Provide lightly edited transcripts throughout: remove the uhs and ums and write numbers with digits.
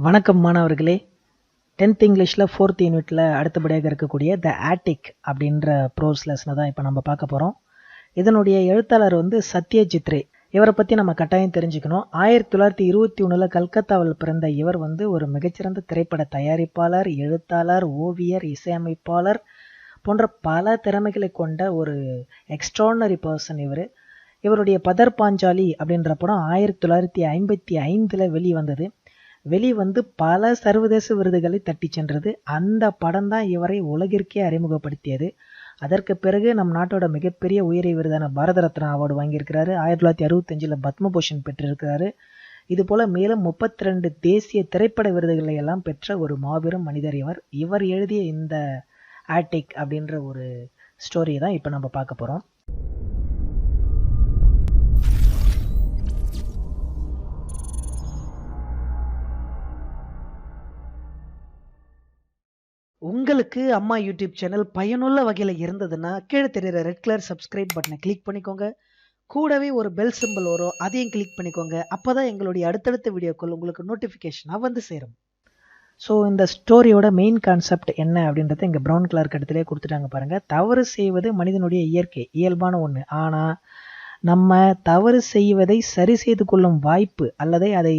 வணக்கம் மாணவர்களே. 10th இங்கிலீஷில் 4th யூனிட்டில் அடுத்தபடியாக இருக்கக்கூடிய த ஆட்டிக் அப்படின்ற ப்ரோஸ் லெசனை தான் இப்போ நம்ம பார்க்க போகிறோம். இதனுடைய எழுத்தாளர் சத்யஜித் ரே. இவரை பற்றி நம்ம கட்டாயம் தெரிஞ்சுக்கணும். 1921 கல்கத்தாவில் பிறந்த இவர் ஒரு மிகச்சிறந்த திரைப்பட தயாரிப்பாளர், எழுத்தாளர், ஓவியர், இசையமைப்பாளர் போன்ற பல திறமைகளை கொண்ட ஒரு எக்ஸ்ட்ரானரி பர்சன் இவர். இவருடைய பதர் பாஞ்சாலி அப்படின்ற படம் 1955 வெளிவந்தது. பல சர்வதேச விருதுகளை தட்டி சென்றது. அந்த படம் தான் இவரை உலகிற்கே அறிமுகப்படுத்தியது. அதற்கு பிறகு நம் நாட்டோட மிகப்பெரிய உயரிய விருதான பாரத ரத்னா அவார்டு வாங்கியிருக்கிறாரு. 1965 பத்மபூஷன் பெற்றிருக்கிறாரு. இது போல மேலும் 32 தேசிய திரைப்பட விருதுகளை எல்லாம் பெற்ற ஒரு மாபெரும் மனிதர் இவர். இவர் எழுதிய இந்த ஆட்டிக் அப்படின்ற ஒரு ஸ்டோரியை தான் இப்போ நம்ம பார்க்க போகிறோம். உங்களுக்கு அம்மா யூடியூப் சேனல் பயனுள்ள வகையில் இருந்ததுன்னா கீழே தெரியுற ரெட் கலர் சப்ஸ்கிரைப் பட்டனை கிளிக் பண்ணிக்கோங்க. கூடவே ஒரு பெல் சிம்பிள் வரும், அதையும் கிளிக் பண்ணிக்கோங்க. அப்போ தான் எங்களுடைய அடுத்தடுத்த வீடியோக்கள் உங்களுக்கு நோட்டிஃபிகேஷனாக சேரும். ஸோ இந்த ஸ்டோரியோட மெயின் கான்செப்ட் என்ன அப்படின்றத இங்கே ப்ரௌன் கலர் கட்டத்திலே கொடுத்துட்டாங்க பாருங்கள். தவறு செய்வது மனிதனுடைய இயல்பான ஒன்று. ஆனால் நம்ம தவறு செய்வதை சரி செய்து கொள்ளும் வாய்ப்பு அல்லது அதை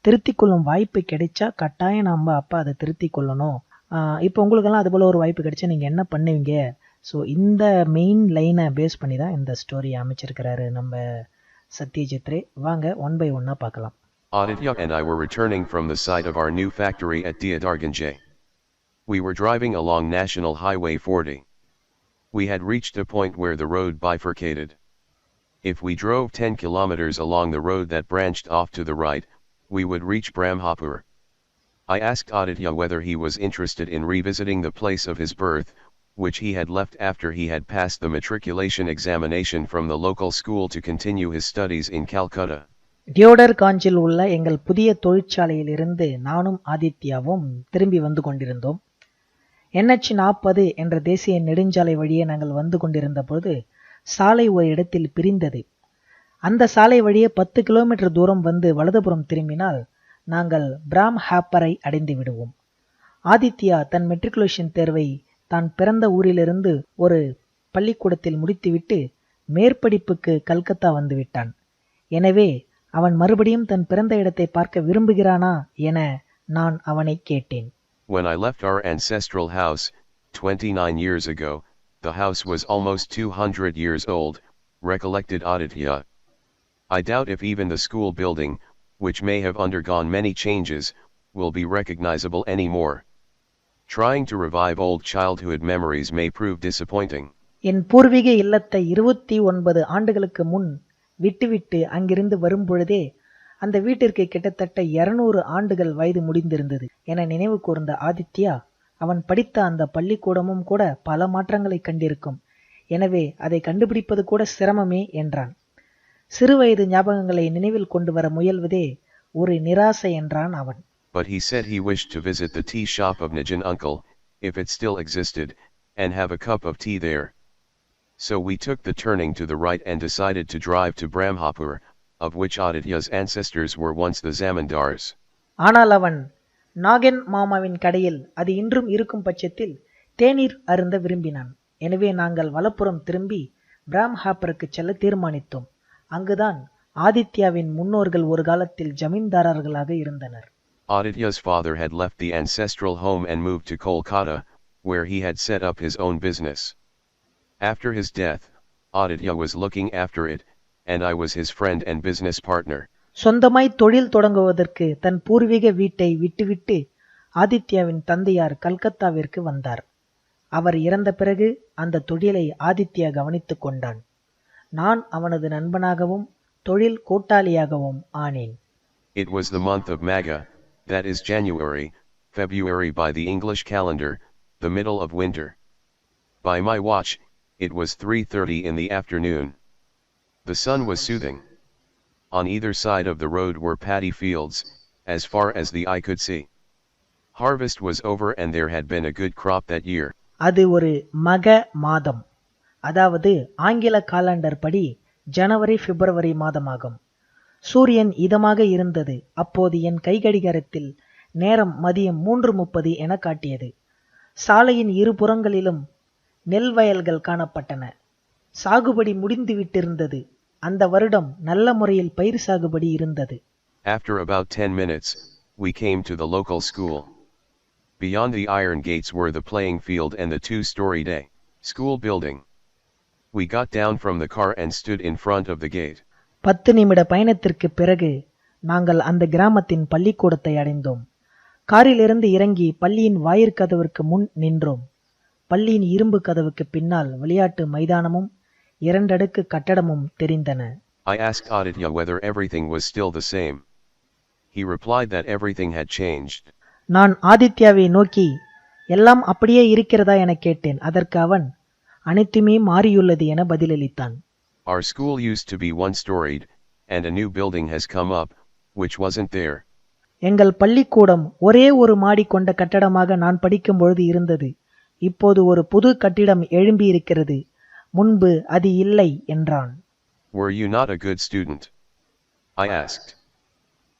திருத்தி கொள்ளும் வாய்ப்பு கிடைச்சா கட்டாயம் நம்ம அப்போ அதை திருத்தி கொள்ளணும். இப்போ உங்களுக்கெல்லாம் அது போல் ஒரு வாய்ப்பு கிடைச்சா நீங்கள் என்ன பண்ணுவீங்க? ஸோ இந்த மெயின் லைனை பேஸ் பண்ணி தான் இந்த ஸ்டோரி அமைச்சிருக்கிறாரு நம்ம சத்யஜித் ரே. வாங்க ஒன் பை ஒன்னாக பார்க்கலாம். Aditya and I were returning from the site of our new factory at Diadarganj. We were driving along National Highway 40. We had reached a point where the road bifurcated. If we drove 10 kilometers along the road that branched off to the right, we would reach Brahmapur. I asked Aditya whether he was interested in revisiting the place of his birth, which he had left after he had passed the matriculation examination from the local school to continue his studies in Calcutta. டியோடர் காஞ்சில் உள்ள எங்கள் புதிய தொழிற்சாலையில் இருந்து நானும் ஆதித்யாவும் திரும்பி வந்து கொண்டிருந்தோம். NH40 என்ற தேசிய நெடுஞ்சாலை வழியே நாங்கள் வந்து கொண்டிருந்த பொழுது சாலை ஒரு இடத்தில் பிரிந்தது. அந்த சாலை வழியே 10 கிலோமீட்டர் தூரம் வந்து வலதுபுறம் திரும்பினால் நாங்கள் பிராம்ஹாப்பரை அடைந்து விடுவோம். ஆதித்யா தன் மெட்ரிகுலேஷன் தேர்வை தான் பிறந்த ஊரிலிருந்து ஒரு பள்ளிக்கூடத்தில் முடித்துவிட்டு மேற்படிப்புக்கு கல்கத்தா வந்து விட்டான். எனவே அவன் மறுபடியும் தன் பிறந்த இடத்தை பார்க்க விரும்புகிறானா என நான் அவனை கேட்டேன். When I left our ancestral house 29 years ago, the house was almost 200 years old, recollected Aditya. I doubt if even the school building, which may have undergone many changes, will be recognizable anymore. Trying to revive old childhood memories may prove disappointing. என் பூர்வீக இல்லத்தை 29 ஆண்டுகளுக்கு முன் விட்டுவிட்டு அங்கிருந்து வரும்பொழுதே அந்த வீட்டிற்கு கிட்டத்தட்ட 200 ஆண்டுகள் வயது முடிந்திருந்தது என நினைவு கூர்ந்த ஆதித்யா, அவன் படித்த அந்த பள்ளிக்கூடமும் கூட பல மாற்றங்களை கண்டிருக்கும். எனவே அதை கண்டுபிடிப்பது கூட சிரமமே என்றான். சிறுவயது ஞாபகங்களை நினைவில் கொண்டு வர முயல்வதே ஒரு நிராசை என்றான் அவன். But he said he wished to visit the tea shop of Nijan uncle, if it still existed, and have a cup of tea there. So we took the turning to the right and decided to drive to Brahmapur, of which Aditya's ancestors were once the Zamindars. ஆனால் அவன் நாகன் மாமாவின் கடையில் அது இன்றும் இருக்கும் பட்சத்தில் தேநீர் அருந்த விரும்பினான். எனவே நாங்கள் வலப்புறம் திரும்பி பிராம்ஹாப்பருக்கு செல்ல தீர்மானித்தோம். அங்குதான் ஆதித்யாவின் முன்னோர்கள் ஒரு காலத்தில் ஜமீன்தாரர்களாக இருந்தனர். Aditya's father had left the ancestral home and moved to Kolkata, where he had set up his own business. After his death, Aditya was looking after it, and I was his friend and business partner. சொந்தமாய் தொழில் தொடங்குவதற்கு தன் பூர்வீக வீட்டை விட்டுவிட்டு ஆதித்யாவின் தந்தையார் கல்கத்தாவிற்கு வந்தார். அவர் இறந்த பிறகு அந்த தொழிலை ஆதித்யா கவனித்துக் கொண்டான். நான் அவனது நண்பனாகவும் தொழில் கூட்டாளியாகவும் ஆனேன். It was the month of Magha, that is January, February by the English calendar, the middle of winter. By my watch, it was 3:30 in the afternoon. The sun was soothing. On either side of the road were paddy fields, as far as the eye could see. Harvest was over and there had been a good crop that year. அது ஒரு மக மாதம், அதாவது ஆங்கில calendar படி ஜனவரி பிப்ரவரி மாதமாகும். சூரியன் இதமாக இருந்தது. அப்போது என் கைகடிகாரத்தில் நேரம் மதியம் 3:30 என காட்டியது. சாலையின் இருபுறங்களிலும் நெல் வயல்கள் காணப்பட்டன. சாகுபடி முடிந்துவிட்டிருந்தது. அந்த வருடம் நல்ல முறையில் பயிர் சாகுபடி இருந்தது. After about 10 minutes, we came to the local school. Beyond the iron gates were the playing field and the 2-storied school building. We got down from the car and stood in front of the gate. 10 நிமிட பயணத்திற்கு பிறகு நாங்கள் அந்த கிராமத்தின் பள்ளிக்கூடத்தை அடைந்தோம். காரிலிருந்து இறங்கி பள்ளியின் வாயிற்கதவிற்கு முன் நின்றோம். பள்ளியின் இரும்பு கதவுக்கு பின்னால் விளையாட்டு மைதானமும் 2 அடுக்கு கட்டடமும் தெரிந்தன. I asked Aditya whether everything was still the same. He replied that everything had changed. நான் ஆதித்யாவை நோக்கி எல்லாம் அப்படியே இருக்கிறதா என கேட்டேன். அதற்கு அவன் அனைத்துமே மாறியுள்ளது என பதிலளித்தான். Our school used to be 1-storied, and a new building has come up, which wasn't there. எங்கள் பள்ளிக்கூடம் ஒரே ஒரு மாடி கொண்ட கட்டடமாக நான் படிக்கும் பொழுது இருந்தது. இப்போது ஒரு புது கட்டிடம் எழும்பியிருக்கிறது. முன்பு அது இல்லை என்றான். Were you not a good student? I asked.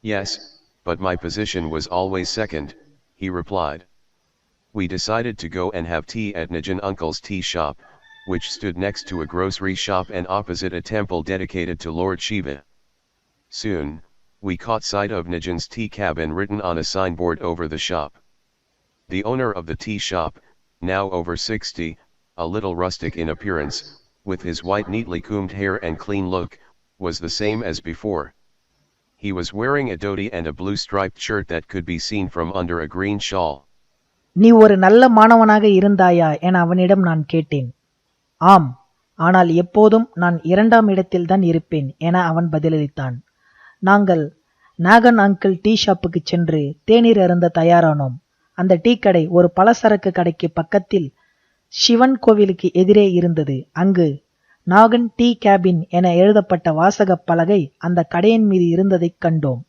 Yes, but my position was always second, he replied. We decided to go and have tea at Nijan Uncle's tea shop, which stood next to a grocery shop and opposite a temple dedicated to Lord Shiva. Soon, we caught sight of Nijan's tea cabin written on a signboard over the shop. The owner of the tea shop, now over 60, a little rustic in appearance, with his white neatly combed hair and clean look, was the same as before. He was wearing a dhoti and a blue striped shirt that could be seen from under a green shawl. நீ ஒரு நல்ல மாணவனாக இருந்தாயா என அவனிடம் நான் கேட்டேன். ஆம், ஆனால் எப்போதும் நான் 2ஆம் இடத்தில்தான் இருப்பேன் என அவன் பதிலளித்தான். நாங்கள் நாகன் அங்கிள் டீ ஷாப்புக்கு சென்று தேநீர் அருந்த தயாரானோம். அந்த டீ கடை ஒரு பலசரக்கு கடைக்கு பக்கத்தில் சிவன் கோவிலுக்கு எதிரே இருந்தது. அங்கு நாகன் டீ கேபின் என எழுதப்பட்ட வாசக பலகை அந்த கடையின் மீது இருந்ததைக் கண்டோம்.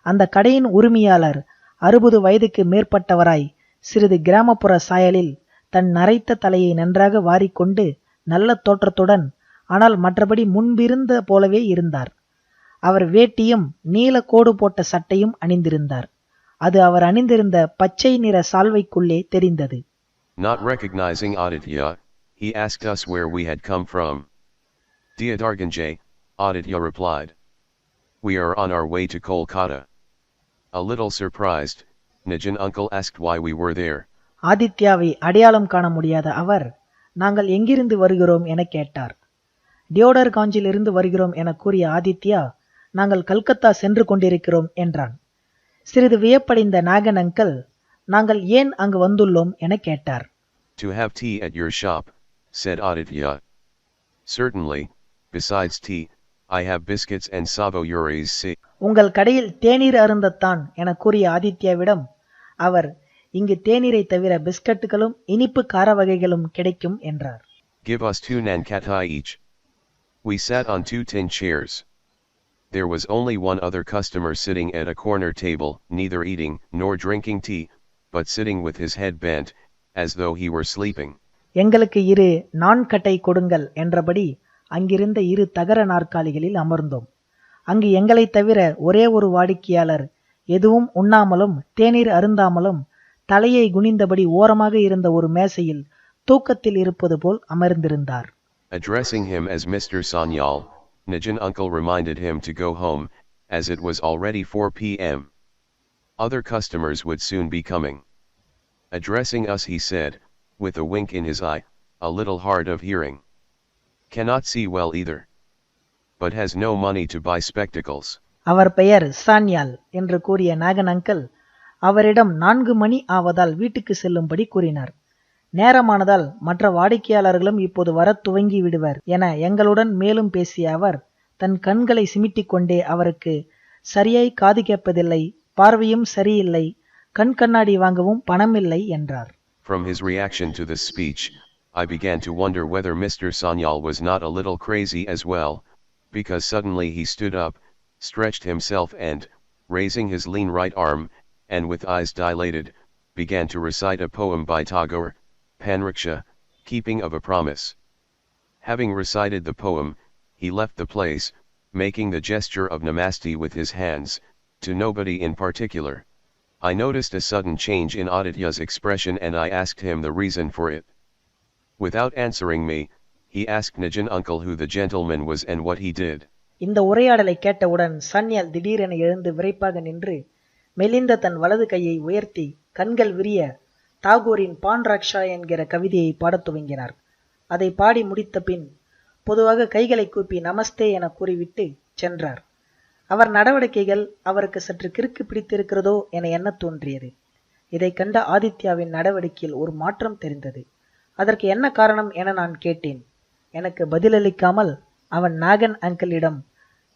அந்த கடையின் உரிமையாளர் 60 வயதுக்கு மேற்பட்டவராய் சிறிது கிராமப்புற சாயலில் தன் நரைத்த தலையை நன்றாக வாரிக்கொண்டு நல்ல தோற்றத்துடன், ஆனால் மற்றபடி முன்பிருந்த போலவே இருந்தார். அவர் வேட்டியும் நீல கோடு போட்ட சட்டையும் அணிந்திருந்தார். அது அவர் அணிந்திருந்த பச்சை நிற சால்வைக்குள்ளே தெரிந்தது. Not recognizing Aditya, he asked us where we had come from. Deodarganjay, Aditya replied. We are on our way to Kolkata. A little surprised, Nijan uncle asked why we were there. ஆதித்யாவை அடையாளம் காண முடியாத அவர் நாங்கள் எங்கிருந்து வருகிறோம் என கேட்டார். டியோடர்காஞ்சிலிருந்து வருகிறோம் என கூறிய ஆதித்யா நாங்கள் கல்கத்தா சென்று கொண்டிருக்கிறோம் என்றான். சிறிது வியப்படைந்த நாகன் அங்கிள் நாங்கள் ஏன் அங்கு வந்துள்ளோம் என கேட்டார். To have tea at your shop, said Aditya. Certainly, besides tea, I have biscuits and savoyuris see. உங்கள் கடையில் தேநீர் அருந்தத்தான் என கூறிய ஆதித்யாவிடம் அவர் இங்கு தேநீரை தவிர பிஸ்கட்டுகளும் இனிப்பு கார வகைகளும் கிடைக்கும் என்றார். Give us 2 nankatai each. We sat on 2 tin chairs. There was only one other customer sitting at a corner table, neither eating nor drinking tea, but sitting with his head bent, as though he were sleeping. எங்களுக்கு 2 நான்கட்டை கொடுங்கள் என்றபடி அங்கிருந்த 2 தகர நாற்காலிகளில் அமர்ந்தோம். அங்கு எங்களை தவிர ஒரே ஒரு வாடிக்கையாளர் எதுவும் உண்ணாமலும் தேநீர் அருந்தாமலும் தலையை குனிந்தபடி ஓரமாக இருந்த ஒரு மேசையில் தூக்கத்தில் இருப்பது போல் அமர்ந்திருந்தார். Addressing him as Mr. Sanyal, Nijan uncle reminded him to go home, as it was already 4 p.m. Other customers would soon be coming. Addressing us he said, with a wink in his eye, a little hard of hearing. Cannot see well either. But has no money to buy spectacles. அவர் பெயர் சான்யால் என்று கூறிய Nagan uncle அவரிடம் 4 மணி ஆவதால் வீட்டுக்கு செல்லும்படி கூறினார். நேரமானதால் மற்ற வாடிக்கையாளர்களும் இப்போது வரத் துவங்கி விடுவர் என எங்களுடன் மேலும் பேசிய அவர் தன் கண்களை சிமிட்டிக் கொண்டே அவருக்கு சரியாய் காது கேட்பதில்லை, பார்வையும் சரியில்லை, கண்ணாடி வாங்கவும் பணம் இல்லை என்றார். From his reaction to this speech, I began to wonder whether Mr. Sanyal was not a little crazy as well, because suddenly he stood up, stretched himself and, raising his lean right arm, and with eyes dilated, began to recite a poem by Tagore, Panriksha, Keeping of a Promise. Having recited the poem, he left the place, making the gesture of namaste with his hands, to nobody in particular. I noticed a sudden change in Aditya's expression and I asked him the reason for it. Without answering me, he asked Nijan uncle who the gentleman was and what he did. இந்த உரையாடலை கேட்டவுடன் சான்யால் திடீரென எழுந்து விரைப்பாக நின்று மெலிந்த தன் வலது கையை உயர்த்தி கண்கள் விரிய தாகூரின் பான் ரக்ஷா என்கிற கவிதையை பாடத் துவங்கினார். அதை பாடி முடித்த பின் பொதுவாக கைகளை கூப்பி நமஸ்தே என கூறிவிட்டு சென்றார். அவர் நடவடிக்கைகள் அவருக்கு சற்று கிறுக்கு பிடித்திருக்கிறதோ என எண்ணத் தோன்றியது. இதை கண்ட ஆதித்யாவின் நடவடிக்கையில் ஒரு மாற்றம் தெரிந்தது. அதற்கு என்ன காரணம் என நான் கேட்டேன். எனக்கு பதிலளிக்காமல் அவன் நாகன் அங்கிளிடம்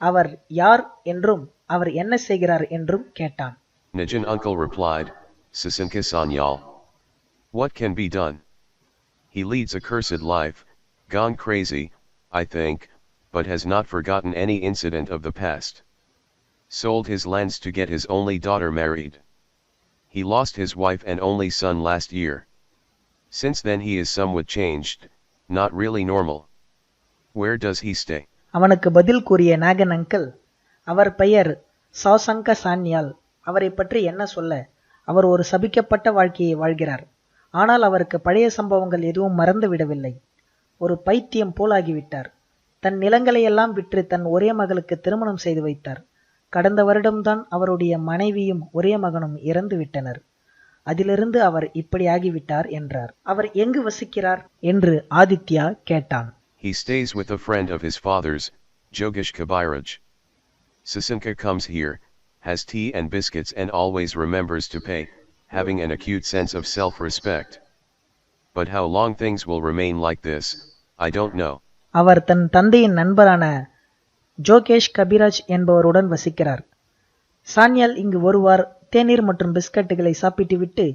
அவர் யார் என்றும் அவர் என்ன செய்கிறார் என்றும் கேட்டான். Nijan uncle replied, Sasanka Sanyal. What can be done? He leads a cursed life, gone crazy, I think, but has not forgotten any incident of the past. Sold his lands to get his only daughter married. He lost his wife and only son last year. Since then he is somewhat changed, not really normal. Where does he stay? அவனுக்கு பதில் கூறிய Nagan uncle, அவர் பெயர் சாசங்க சான்யால். அவரை பற்றி என்ன சொல்ல? அவர் ஒரு சபிக்கப்பட்ட வாழ்க்கையை வாழ்கிறார். ஆனால் அவருக்கு பழைய சம்பவங்கள் எதுவும் மறந்து விடவில்லை. ஒரு பைத்தியம் போலாகிவிட்டார். தன் நிலங்களையெல்லாம் விற்று தன் ஒரே மகளுக்கு திருமணம் செய்து வைத்தார். கடந்த வருடம்தான் அவருடைய மனைவியும் ஒரே மகனும் இறந்து விட்டனர். அதிலிருந்து அவர் இப்படி ஆகிவிட்டார் என்றார். அவர் எங்கு வசிக்கிறார் என்று ஆதித்யா கேட்டான். He stays with a friend of his father's, Jogish Kabiraj. Sasanka comes here, has tea and biscuits and always remembers to pay, having an acute sense of self-respect. But how long things will remain like this, I don't know. அவர் தன் தந்தையின் நண்பரான ஜோகேஷ் கபிராஜ் என்பவருடன் வசிக்கிறார். சான்யால் இங்கு வருவார், தேநீர் மற்றும் பிஸ்கட்டுகளை சாப்பிட்டுவிட்டு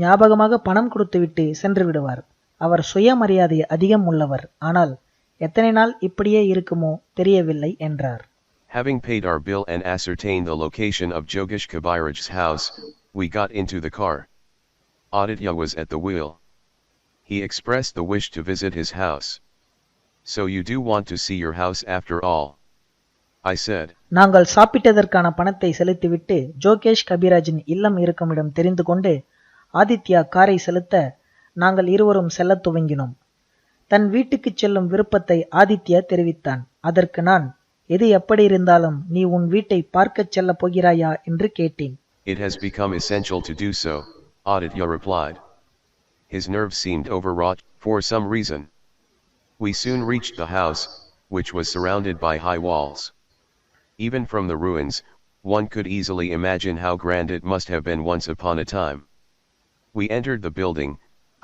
ஞாபகமாக பணம் கொடுத்துவிட்டு சென்று விடுவார். அவர் சுயமரியாதை அதிகம் உள்ளவர். ஆனால் எத்தனை நாள் இப்படியே இருக்குமோ தெரியவில்லை என்றார். Having paid our bill and ascertained the location of Jogish Kabiraj's house, we got into the car. Aditya was at the wheel. He expressed the wish to visit his house. So you do want to see your house after all? I said. நாங்கள் சாப்பிட்டதற்கான பணத்தை செலுத்திவிட்டு ஜோகேஷ் கபிராஜின் இல்லம் இருக்குமிடம் தெரிந்து கொண்டு ஆதித்யா காரை செலுத்த நாங்கள் இருவரும் செல்லத் துவங்கினோம். தன் வீட்டுக்கு செல்லும் விருப்பத்தை ஆதித்யா தெரிவித்தான். அதற்கு நான், எது எப்படி இருந்தாலும் நீ உன் வீட்டை பார்க்கச் செல்ல போகிறாயா என்று கேட்டேன். It has become essential to do so, Aditya replied. His nerves seemed overwrought, for some reason. We soon reached the house, which was surrounded by high walls. Even from the ruins, one could easily imagine how grand it must have been once upon a time. We entered the building,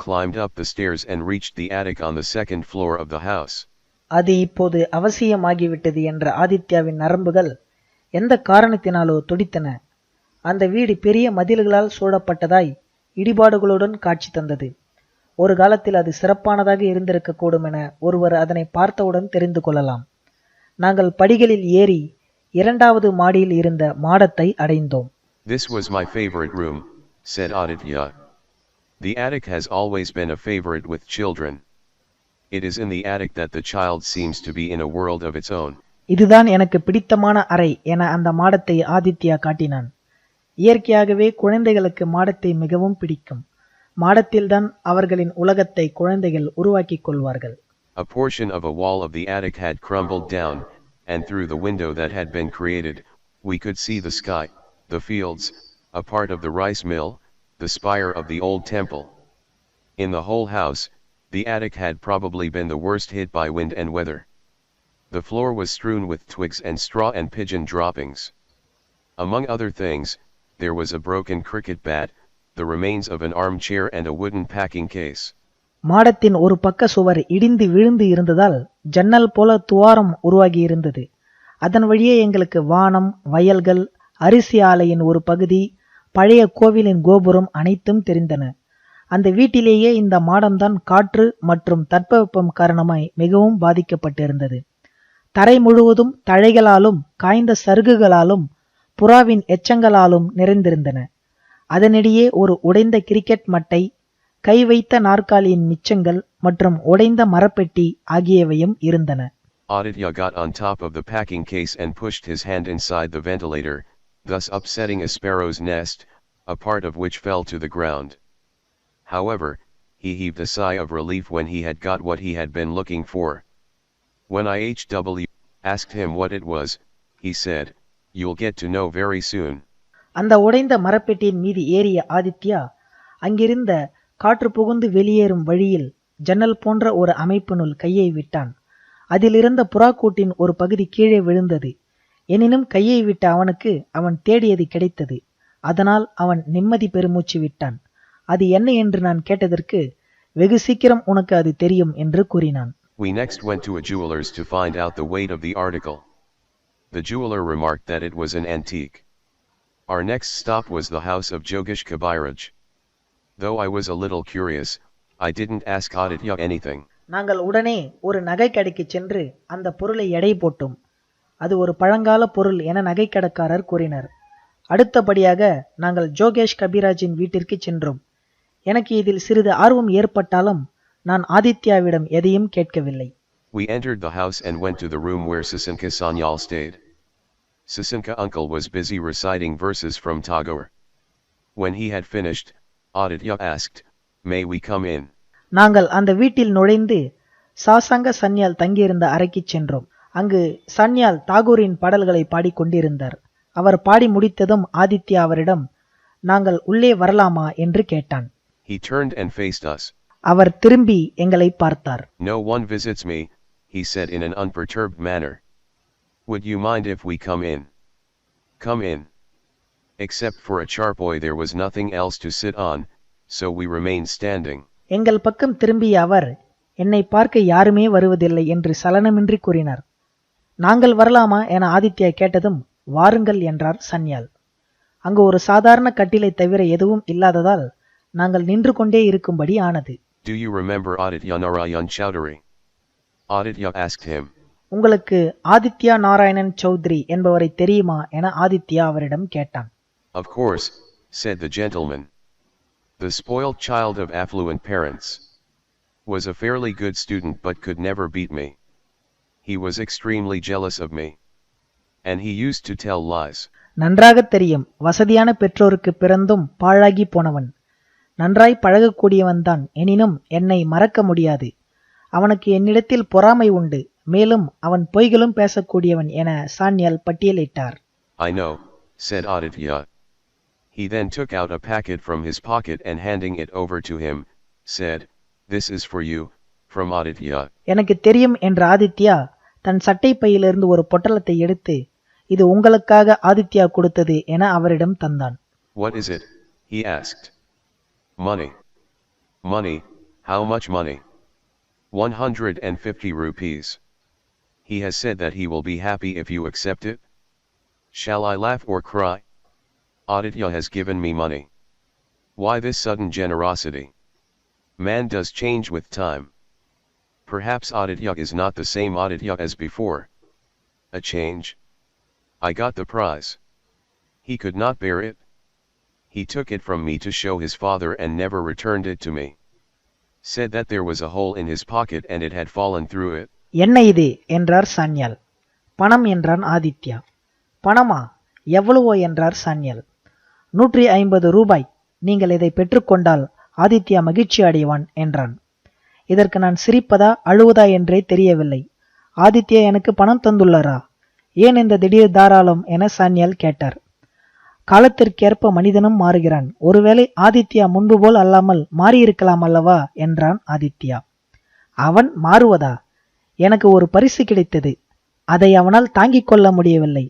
climbed up the stairs and reached the attic on the second floor of the house. அது இப்போது அவசியமாகிவிட்டது என்ற ஆதித்யாவின் நரம்புகள் எந்த காரணத்தினாலோ துடித்தன. அந்த வீடு பெரிய மதில்களால் சூழப்பட்டதாய் இடிபாடுகளுடன் காட்சி தந்தது. ஒரு காலத்தில் அது சிறப்பானதாக இருந்திருக்கக்கூடும் என ஒருவர் அதனை பார்த்தவுடன் தெரிந்து கொள்ளலாம். நாங்கள் படிகளில் ஏறி இரண்டாவது மாடியில் இருந்த மாடத்தை அடைந்தோம். This was my favorite room, said Aditya. The attic has always been a favorite with children. It is in the attic that the child seems to be in a world of its own. இதுதான் எனக்கு பிடித்தமான அறை என அந்த மாடத்தை ஆதித்யா காட்டினான். இயற்கையாகவே குழந்தைகளுக்கு மாடத்தை மிகவும் பிடிக்கும். மாடத்தில்தான் அவர்களின் உலகத்தை குழந்தைகள் உருவாக்கிக் கொள்வார்கள். A portion of a wall of the attic had crumbled down, and through the window that had been created, we could see the sky, the fields, a part of the rice mill, the spire of the old temple. In the whole house, the attic had probably been the worst hit by wind and weather. The floor was strewn with twigs and straw and pigeon droppings. Among other things, there was a broken cricket bat, the remains of an armchair and a wooden packing case. மாடத்தின் ஒரு பக்க சுவர் இடிந்து விழுந்து இருந்ததால் ஜன்னல் போல துவாரம் உருவாகி இருந்தது. அதன் வழியே எங்களுக்கு வானம், வயல்கள், அரிசி ஆலையின் ஒரு பகுதி, பழைய கோவிலின் கோபுரம் அனைத்தும் தெரிந்தன. அந்த வீட்டிலேயே இந்த மாடம்தான் காற்று மற்றும் தட்பவெப்பம் காரணமாய் மிகவும் பாதிக்கப்பட்டிருந்தது. தரை முழுவதும் தழைகளாலும் காய்ந்த சருகுகளாலும் புறாவின் எச்சங்களாலும் நிறைந்திருந்தன. அதனிடையே ஒரு உடைந்த கிரிக்கெட் மட்டை, கை வைத்த நாற்காலியின் மிச்சங்கள் மற்றும் உடைந்த மரப்பெட்டி ஆகியவையும் இருந்தன. Aditya got on top of the packing case and pushed his hand inside the ventilator, thus upsetting a sparrow's nest, a part of which fell to the ground. However, he heaved a sigh of relief when he had got what he had been looking for. When IHW asked him what it was, he said, "You'll get to know very soon." அந்த உடைந்த மரப்பெட்டியின் மீது ஏறிய ஆதித்யா அங்கிருந்த காற்று புகுந்து வெளியேறும் வழியில் ஜன்னல் போன்ற ஒரு அமைப்பினுள் கையை விட்டான். அதிலிருந்த புறாக்கூட்டின் ஒரு பகுதி கீழே விழுந்தது. எனினும் கையை விட்ட அவனுக்கு அவன் தேடியது கிடைத்தது. அதனால் அவன் நிம்மதி பெருமூச்சு விட்டான். அது என்ன என்று நான் கேட்டதற்கு, வெகு சீக்கிரம் உனக்கு அது தெரியும் என்று கூறினான். We next went to a jeweler's to find out the weight of the article. The jeweler remarked that it was an antique. Our next stop was the house of Jogesh Kabiraj. Though I was a little curious, I didn't ask Aditya anything. நாங்கள் உடனே ஒரு நகைக்கடைக்கு சென்று அந்த பொருளை எடை போட்டோம். அது ஒரு பழங்கால பொருள் என நகைக்கடைக்காரர் கூறினர். அடுத்தபடியாக நாங்கள் ஜோகேஷ் கபிராஜின் வீட்டிற்கு சென்றோம். எனக்கு இதில் சிறிது ஆர்வம் ஏற்பட்டாலும் நான் ஆதித்யாவிடம் எதையும் கேட்கவில்லை. We entered the house and went to the room where Sasanka Sanyal stayed. Sasanka uncle was busy reciting verses from Tagore. When he had finished, Aditya asked, "May we come in?" நாங்கள் அந்த வீட்டில் நுழைந்து சாசங்க சன்யால் தங்கியிருந்த அறைக்கு சென்றோம். அங்கு சன்யால் தாகூரின் பாடல்களை பாடிக்கொண்டிருந்தார். அவர் பாடி முடித்ததும் ஆதித்யா அவரிடம், "நாங்கள் உள்ளே வரலாமா?" என்று கேட்டான். He turned and faced us. அவர் திரும்பி எங்களை பார்த்தார். "No one visits me," he said in an unperturbed manner. "Would you mind if we come in?" "Come in." Except for a charpoy there was nothing else to sit on, so we remained standing. எங்கள் பக்கம் திரும்பிய அவர், என்னை பார்க்க யாருமே வருவதில்லை என்று சலனமின்றி கூறினார். நாங்கள் வரலாமா என ஆதித்யா கேட்டதும், வாருங்கள் என்றார் சன்யால். அங்கு ஒரு சாதாரண கட்டிலை தவிர எதுவும் இல்லாததால் நாங்கள் நின்று கொண்டே இருக்கும்படி ஆனது. "Do you remember Aditya Narayan Chowdhury?" Aditya asked him. உங்களுக்கு ஆதித்யா நாராயணன் சௌத்ரி என்பவரை தெரியுமா என ஆதித்யா அவரிடம் கேட்டான். "Of course," said the gentleman. "The spoiled child of affluent parents. Was a fairly good student but could never beat me. He was extremely jealous of me. And he used to tell lies." நன்றாக தெரியும். வசதியான பெற்றோருக்கு பிறந்தும் பாழாகி போனவன். நன்றாய் பழகக்கூடியவன்தான். எனினும் என்னை மறக்க முடியாது. அவனுக்கு என்னிடத்தில் பொறாமை உண்டு. மேலும் அவன் பொய்களும் பேசக்கூடியவன் என சான்யால் பட்டியலிட்டார். "I know," said Aditya. He then took out a packet from his pocket and handing it over to him, said, "This is for you, from Aditya." எனக்கு தெரியும் என்ற ஆதித்யா தன் சட்டை பையிலிருந்து ஒரு பொட்டலத்தை எடுத்து, இது உங்களுக்காக ஆதித்யா கொடுத்தது என அவரிடம் தந்தான். "What is it?" he asked. "Money." "Money? How much money?" 150 rupees. "He has said that he will be happy if you accept it." "Shall I laugh or cry? Aditya has given me money. Why this sudden generosity? Man does change with time. Perhaps Aditya is not the same Aditya as before. A change? I got the prize. He could not bear it. He took it from me to show his father and never returned it to me. Said that there was a hole in his pocket and it had fallen through it." என்ன இது என்றார் சான்யால். பணம் என்றான் ஆதித்யா. பணமா? எவ்வளவோ என்றார் சான்யால். 150 ரூபாய். நீங்கள் இதை பெற்றுக்கொண்டால் ஆதித்யா மகிழ்ச்சி அடைவான் என்றான். இதற்கு நான் சிரிப்பதா அழுவதா என்றே தெரியவில்லை. ஆதித்யா எனக்கு பணம் தந்துள்ளாரா? ஏன் இந்த திடீர் தாராளம் என சான்யால் கேட்டார். காலத்திற்கேற்ப மனிதனும் மாறுகிறான். ஒருவேளை ஆதித்யா முன்பு போல் அல்லாமல் மாறியிருக்கலாம் அல்லவா என்றான் ஆதித்யா. அவன் மாறுவதா? எனக்கு ஒரு பரிசு கிடைத்தது. அதை அவனால் தாங்கிக் கொள்ள முடியவில்லை.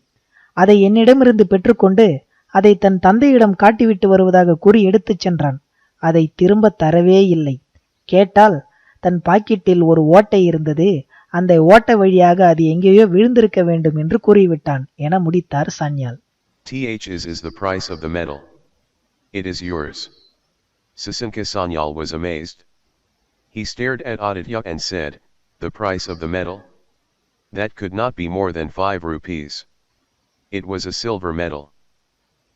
அதை என்னிடமிருந்து பெற்றுக்கொண்டு அதை தன் தந்தையிடம் காட்டிவிட்டு வருவதாக கூறி எடுத்துச் சென்றான். அதை திரும்ப தரவே இல்லை. கேட்டால் தன் பாக்கெட்டில் ஒரு ஓட்டை இருந்தது. அந்த ஓட்டை வழியாக அது எங்கேயோ விழுந்திருக்க வேண்டும் என்று கூறிவிட்டான் என முடித்தார் Sanyal. "Th is the price of the medal. It is yours." Sasanka Sanyal was amazed. He stared at Aditya and said, "The price of the medal? That could not be more than 5 rupees. It was a silver medal.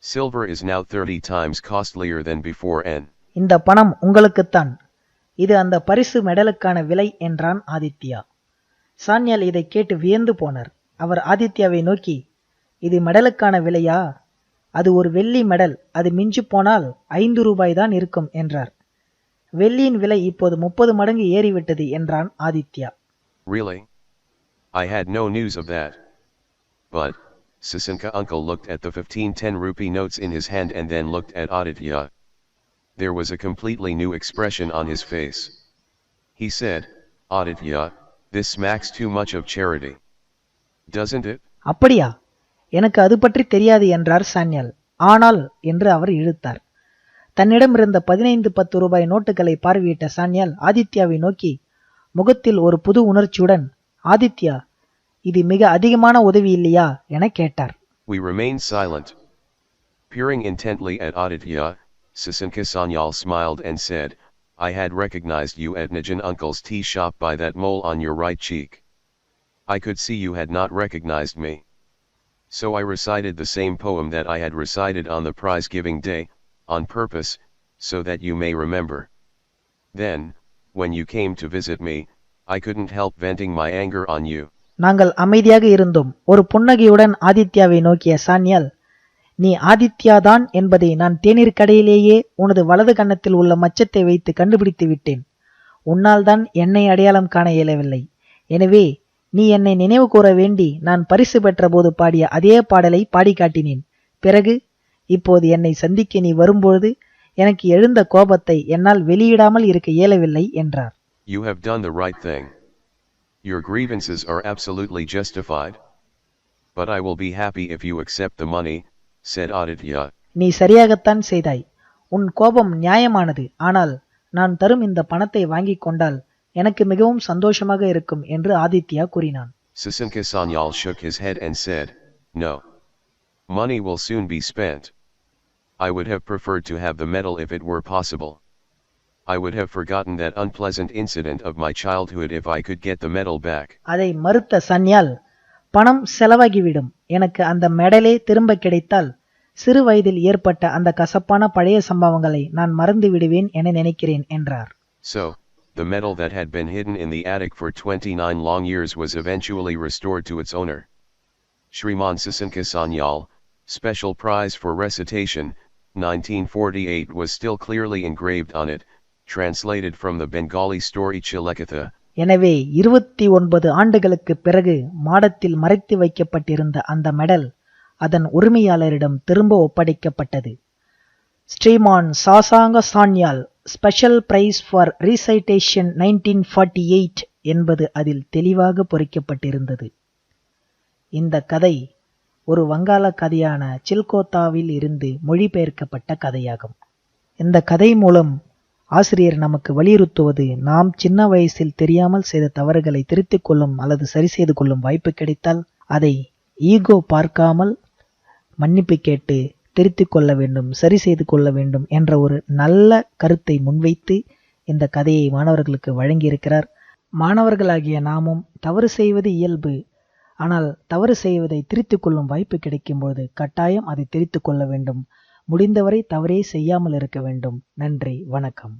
Silver is now 30 times costlier than before and..." இந்த பணம் உங்களுக்குத்தான். இது அந்த பரிசு மெடலுக்கான விலை என்றான் ஆதித்யா. சான்யால் இதை கேட்டு வியந்து போனார். அவர் ஆதித்யாவை நோக்கி, இது மெடலுக்கான விலையா? அது ஒரு வெள்ளி மெடல், அது மிஞ்சி போனால் 5 ரூபாய் தான் இருக்கும் என்றார். வெள்ளியின் விலை இப்போது 30 மடங்கு ஏறிவிட்டது என்றான் Aditya. Really? I had no news of that. But, Sasanka uncle looked at the 15 rupee notes in his hand and then looked at Aditya. There was a completely new expression on his face. He said, Aditya, this smacks too much of charity. Doesn't it? அப்படியா? எனக்கு அது பற்றி தெரியாது என்றார் சான்யால். ஆனால் என்று அவர் இழுத்தார். தன்னிடம் இருந்த 15-10 ரூபாய் நோட்டுகளை பார்வையிட்ட சான்யால் ஆதித்யாவை நோக்கி முகத்தில் ஒரு புது உணர்ச்சியுடன், ஆதித்யா, இது மிக அதிகமான உதவி இல்லையா என கேட்டார். We remained silent. Peering intently at Aditya, Sasanka Sanyal smiled and said, I had recognized you at Nijan uncle's tea shop by that mole on your right cheek. I could see you had not recognized me. So I recited the same poem that I had recited on the prize-giving day, on purpose, so that you may remember. Then, when you came to visit me, I couldn't help venting my anger on you. நாங்கள் அமைதியாக இருந்தோம். ஒரு புன்னகையுடன் ஆதித்யாவை நோக்கிய சான்யால், நீ ஆதித்யாதான் என்பதை நான் தேநீர் கடையிலேயே உனது வலது கன்னத்தில் உள்ள மச்சத்தை வைத்து கண்டுபிடித்து விட்டேன். உன்னால் தான் என்னை அடையாளம் காண இயலவில்லை. எனவே நீ என்னை நினைவு கூற வேண்டி நான் பரிசு பெற்ற போது பாடிய அதே பாடலை பாடி காட்டினேன். பிறகு இப்போது என்னை சந்திக்க நீ வரும்பொழுது எனக்கு எழுந்த கோபத்தை என்னால் வெளியிடாமல் இருக்க இயலவில்லை என்றார். You have done the right thing. Your grievances are absolutely justified. But I will be happy if you accept the money, said Aditya. நீ சரியாகத்தான் செய்தாய். உன் கோபம் நியாயமானது. ஆனால் நான் தரும் இந்த பணத்தை வாங்கிக் கொண்டால் எனக்கு மிகவும் சந்தோஷமாக இருக்கும் என்று ஆதித்யா கூறினான். Sasanka Sanyal shook his head and said, No. Money will soon be spent. I would have preferred to have the medal if it were possible. I would have forgotten that unpleasant incident of my childhood if I could get the medal back. அதை மறுத்த சன்யால், பணம் செலவாகிவிடும். எனக்கு அந்த மெடலே திரும்ப கிடைத்தால் சிறு வயதில் ஏற்பட்ட அந்த கசப்பான பழைய சம்பவங்களை நான் மறந்து விடுவேன் என நினைக்கிறேன் என்றார். So, the medal that had been hidden in the attic for 29 long years was eventually restored to its owner. Shriman Sasanka Sanyal, special prize for recitation, 1948 was still clearly engraved on it, translated from the Bengali story Chilekatha. எனவே 29 ஆண்டுகளுக்கு பிறகு மாடத்தில் மறைத்து வைக்கப்பட்டிருந்த அந்த medal அதன் உரிமையாளரிடம் திரும்ப ஒப்படைக்கப்பட்டது. ஸ்ரீமான் சாசாங்க சான்யால் ஸ்பெஷல் பிரைஸ் ஃபார் ரீசைட்டேஷன் 1948 என்பது அதில் தெளிவாக பொறிக்கப்பட்டிருந்தது. இந்த கதை ஒரு வங்காள கதையான சில்கோத்தாவில் இருந்து மொழிபெயர்க்கப்பட்ட கதையாகும். இந்த கதை மூலம் ஆசிரியர் நமக்கு வலியுறுத்துவது, நாம் சின்ன வயசில் தெரியாமல் செய்த தவறுகளை திருத்திக் கொள்ளும் அல்லது சரி செய்து கொள்ளும் வாய்ப்பு கிடைத்தால் அதை ஈகோ பார்க்காமல் மன்னிப்பு கேட்டு திருத்திக் கொள்ள வேண்டும், சரி செய்து கொள்ள வேண்டும் என்ற ஒரு நல்ல கருத்தை முன்வைத்து இந்த கதையை மாணவர்களுக்கு வழங்கியிருக்கிறார். மாணவர்களாகிய நாமும் தவறு செய்வது இயல்பு. ஆனால் தவறு செய்வதை திருத்திக் கொள்ளும் வாய்ப்பு கிடைக்கும்போது கட்டாயம் அதை திருத்திக் கொள்ள வேண்டும். முடிந்தவரை தவறே செய்யாமல் இருக்க வேண்டும். நன்றி, வணக்கம்.